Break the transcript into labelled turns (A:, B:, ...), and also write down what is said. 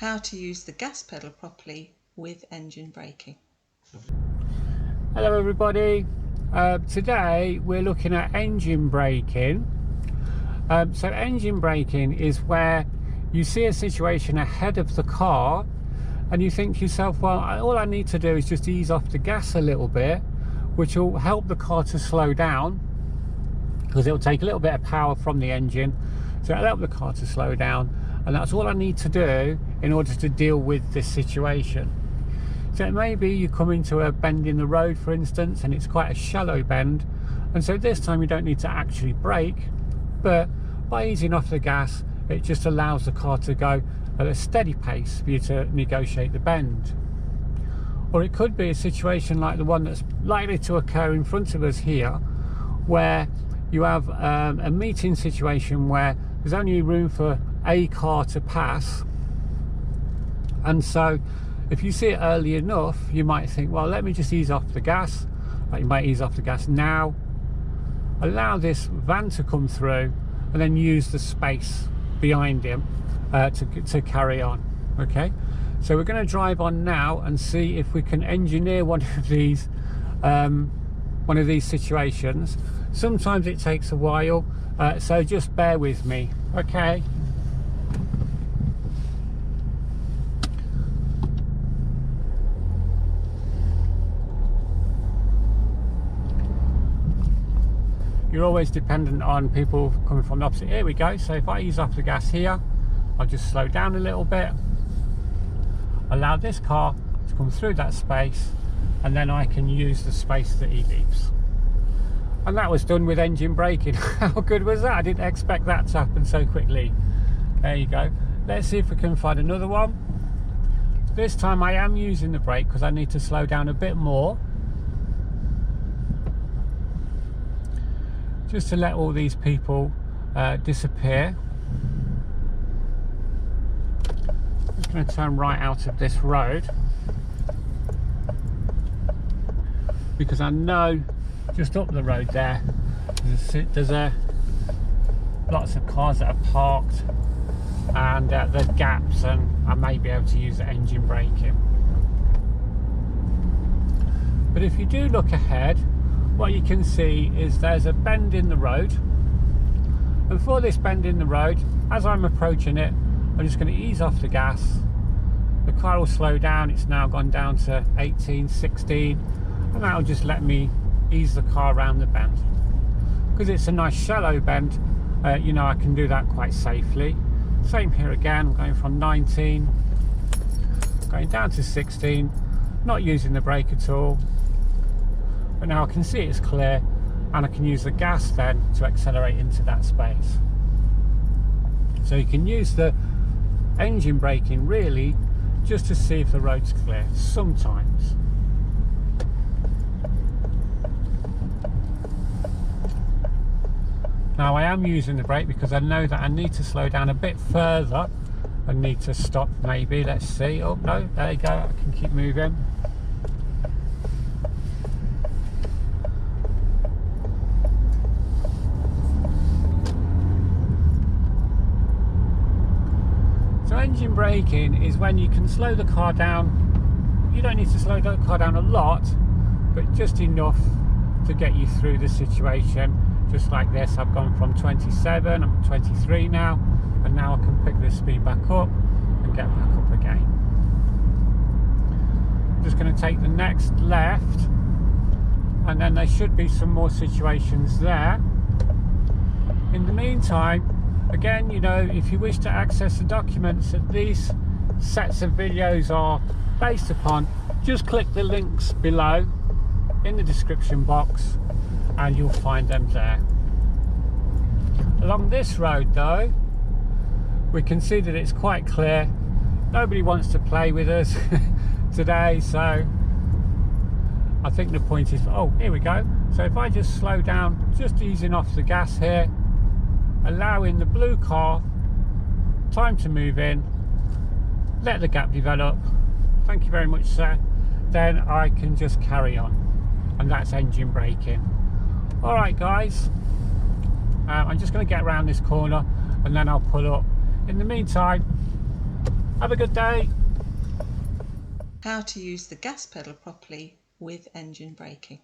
A: how to use the gas pedal properly with engine braking.
B: Hello everybody, today we're looking at engine braking. So engine braking is where you see a situation ahead of the car and you think to yourself, well, all I need to do is just ease off the gas a little bit, which will help the car to slow down because it will take a little bit of power from the engine, so it'll help the car to slow down, and that's all I need to do in order to deal with this situation. So it may be you come into a bend in the road, for instance, and it's quite a shallow bend, and so this time you don't need to actually brake, but by easing off the gas it just allows the car to go at a steady pace for you to negotiate the bend. Or it could be a situation like the one that's likely to occur in front of us here, where you have a meeting situation where there's only room for a car to pass, and so if you see it early enough you might think, well, let me just ease off the gas. You might ease off the gas now, allow this van to come through, and then use the space behind him to carry on. Okay, so we're going to drive on now and see if we can engineer one of these situations. Sometimes it takes a while, so just bear with me. Okay. You're always dependent on people coming from the opposite. Here we go. So if I ease off the gas here, I'll just slow down a little bit, allow this car to come through that space, and then I can use the space that he leaves. And that was done with engine braking. How good was that? I didn't expect that to happen so quickly. There you go. Let's see if we can find another one. This time I am using the brake because I need to slow down a bit more, just to let all these people disappear. I'm just going to turn right out of this road because I know just up the road there there's lots of cars that are parked, and there's gaps, and I may be able to use the engine braking. But if you do look ahead, what you can see is there's a bend in the road, and for this bend in the road, as I'm approaching it, I'm just going to ease off the gas. The car will slow down. It's now gone down to 18, 16, and that'll just let me ease the car around the bend. Because it's a nice shallow bend, you know, I can do that quite safely. Same here again. I'm going from 19 going down to 16, not using the brake at all. But now I can see it's clear, and I can use the gas then to accelerate into that space. So you can use the engine braking really just to see if the road's clear sometimes. Now I am using the brake because I know that I need to slow down a bit further. I need to stop maybe. Let's see. Oh no, there you go. I can keep moving. So engine braking is when you can slow the car down. You don't need to slow the car down a lot, but just enough to get you through the situation. Just like this, I've gone from 27, I'm 23 now, and now I can pick this speed back up and get back up again. I'm just going to take the next left, and then there should be some more situations there. In the meantime, again, you know, if you wish to access the documents that these sets of videos are based upon, just click the links below in the description box and you'll find them there. Along this road though, we can see that it's quite clear. Nobody wants to play with us today, so I think the point is, oh, here we go. So if I just slow down, just easing off the gas here, allowing the blue car time to move in, let the gap develop, thank you very much sir, then I can just carry on, and that's engine braking. Alright guys, I'm just going to get around this corner and then I'll pull up. In the meantime, Have a good day.
A: How to use the gas pedal properly with engine braking.